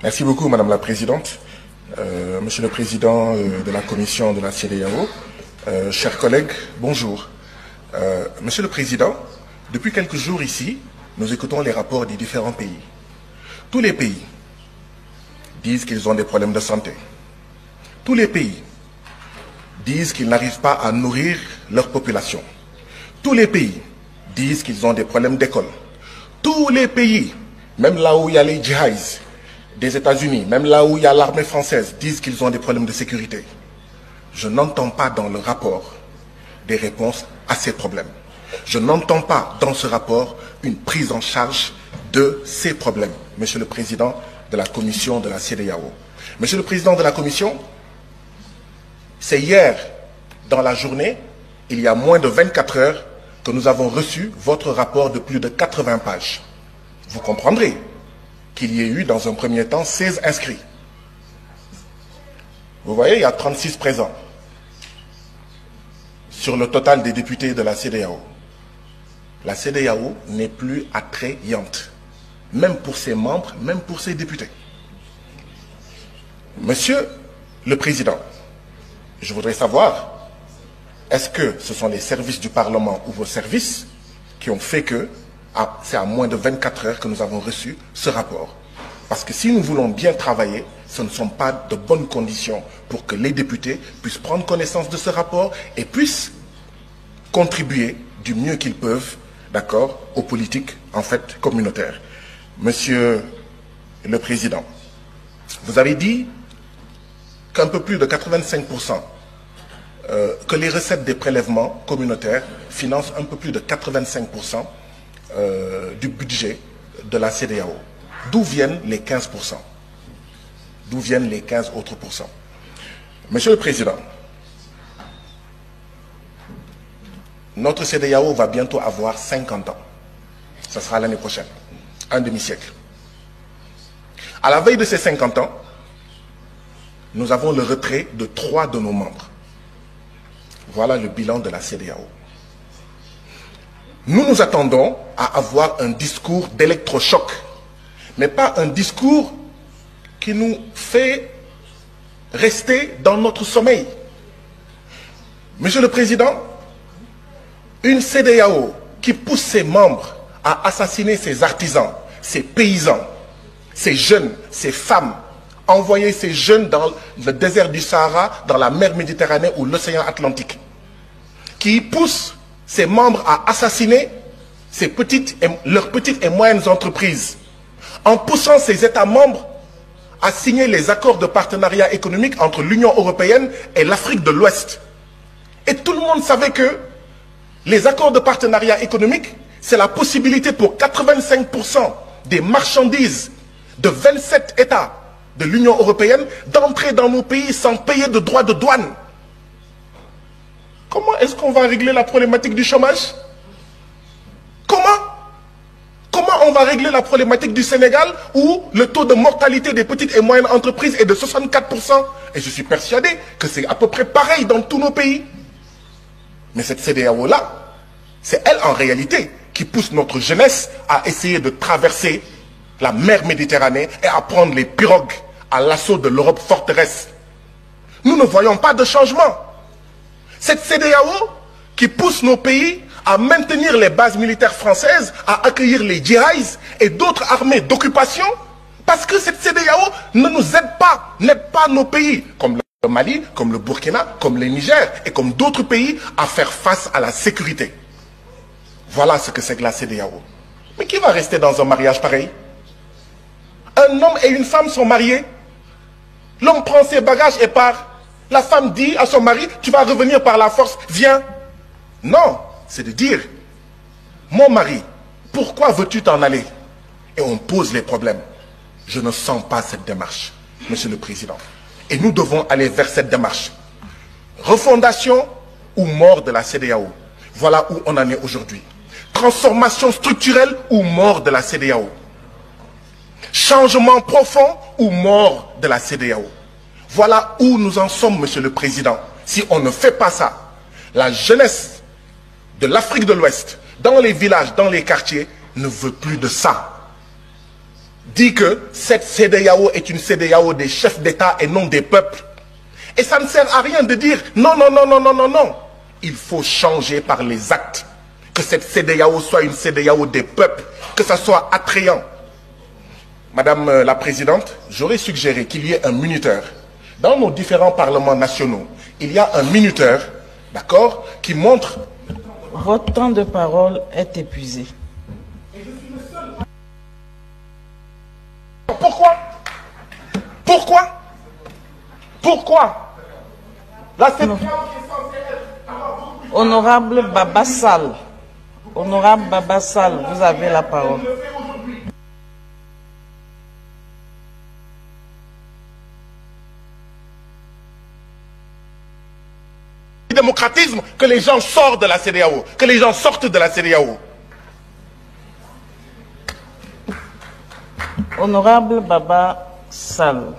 Merci beaucoup, Madame la Présidente. Monsieur le Président de la Commission de la CEDEAO, chers collègues, bonjour. Monsieur le Président, depuis quelques jours ici, nous écoutons les rapports des différents pays. Tous les pays disent qu'ils ont des problèmes de santé. Tous les pays disent qu'ils n'arrivent pas à nourrir leur population. Tous les pays disent qu'ils ont des problèmes d'école. Tous les pays, même là où il y a les djihadistes des États-Unis, même là où il y a l'armée française, disent qu'ils ont des problèmes de sécurité. Je n'entends pas dans le rapport des réponses à ces problèmes. Je n'entends pas dans ce rapport une prise en charge de ces problèmes. Monsieur le Président de la Commission de la CEDEAO. Monsieur le Président de la Commission, c'est hier, dans la journée, il y a moins de 24 heures, que nous avons reçu votre rapport de plus de 80 pages. Vous comprendrez qu'il y ait eu, dans un premier temps, 16 inscrits. Vous voyez, il y a 36 présents sur le total des députés de la CEDEAO. La CEDEAO n'est plus attrayante, même pour ses membres, même pour ses députés. Monsieur le Président, je voudrais savoir, est-ce que ce sont les services du Parlement ou vos services qui ont fait que c'est à moins de 24 heures que nous avons reçu ce rapport? Parce que si nous voulons bien travailler, ce ne sont pas de bonnes conditions pour que les députés puissent prendre connaissance de ce rapport et puissent contribuer du mieux qu'ils peuvent, d'accord, aux politiques, en fait, communautaires. Monsieur le Président, vous avez dit qu'un peu plus de 85%, que les recettes des prélèvements communautaires financent un peu plus de 85% du budget de la CEDEAO. D'où viennent les 15%? D'où viennent les 15 autres pourcents? Monsieur le Président, notre CEDEAO va bientôt avoir 50 ans. Ce sera l'année prochaine, un demi-siècle. À la veille de ces 50 ans, nous avons le retrait de 3 de nos membres. Voilà le bilan de la CEDEAO. Nous nous attendons à avoir un discours d'électrochoc, mais pas un discours qui nous fait rester dans notre sommeil. Monsieur le Président, une CEDEAO qui pousse ses membres à assassiner ses artisans, ses paysans, ses jeunes, ses femmes, envoyer ces jeunes dans le désert du Sahara, dans la mer Méditerranée ou l'océan Atlantique, qui pousse ses membres à assassiner leurs petites et moyennes entreprises, en poussant ces États membres à signer les accords de partenariat économique entre l'Union européenne et l'Afrique de l'Ouest. Et tout le monde savait que les accords de partenariat économique, c'est la possibilité pour 85% des marchandises de 27 États de l'Union européenne d'entrer dans nos pays sans payer de droits de douane. Comment est-ce qu'on va régler la problématique du chômage? Comment on va régler la problématique du Sénégal où le taux de mortalité des petites et moyennes entreprises est de 64%? Et je suis persuadé que c'est à peu près pareil dans tous nos pays. Mais cette CEDEAO-là, c'est elle en réalité qui pousse notre jeunesse à essayer de traverser la mer Méditerranée et à prendre les pirogues à l'assaut de l'Europe forteresse. Nous ne voyons pas de changement. Cette CEDEAO qui pousse nos pays à maintenir les bases militaires françaises, à accueillir les djihadistes et d'autres armées d'occupation, parce que cette CEDEAO ne nous aide pas, n'aide pas nos pays, comme le Mali, comme le Burkina, comme le Niger et comme d'autres pays, à faire face à la sécurité. Voilà ce que c'est que la CEDEAO. Mais qui va rester dans un mariage pareil? Un homme et une femme sont mariés. L'homme prend ses bagages et part. La femme dit à son mari, tu vas revenir par la force, viens. Non, c'est de dire, mon mari, pourquoi veux-tu t'en aller? Et on pose les problèmes. Je ne sens pas cette démarche, Monsieur le Président. Et nous devons aller vers cette démarche. Refondation ou mort de la CEDEAO. Voilà où on en est aujourd'hui. Transformation structurelle ou mort de la CEDEAO. Changement profond ou mort de la CEDEAO. Voilà où nous en sommes, Monsieur le Président. Si on ne fait pas ça, la jeunesse de l'Afrique de l'Ouest, dans les villages, dans les quartiers, ne veut plus de ça. dit que cette CEDEAO est une CEDEAO des chefs d'État et non des peuples. Et ça ne sert à rien de dire non, non, non, non, non, non, non. Il faut changer par les actes. Que cette CEDEAO soit une CEDEAO des peuples, que ça soit attrayant. Madame la Présidente, j'aurais suggéré qu'il y ait un minuteur. Dans nos différents parlements nationaux, il y a un minuteur, d'accord, qui montre... Votre temps de parole est épuisé. Pourquoi? Pourquoi? Pourquoi? Là, c'est... Honorable Baba Sall. Honorable Baba Sall, vous avez la parole. Démocratisme, que les gens sortent de la CEDEAO, que les gens sortent de la CEDEAO. Honorable Baba Sall.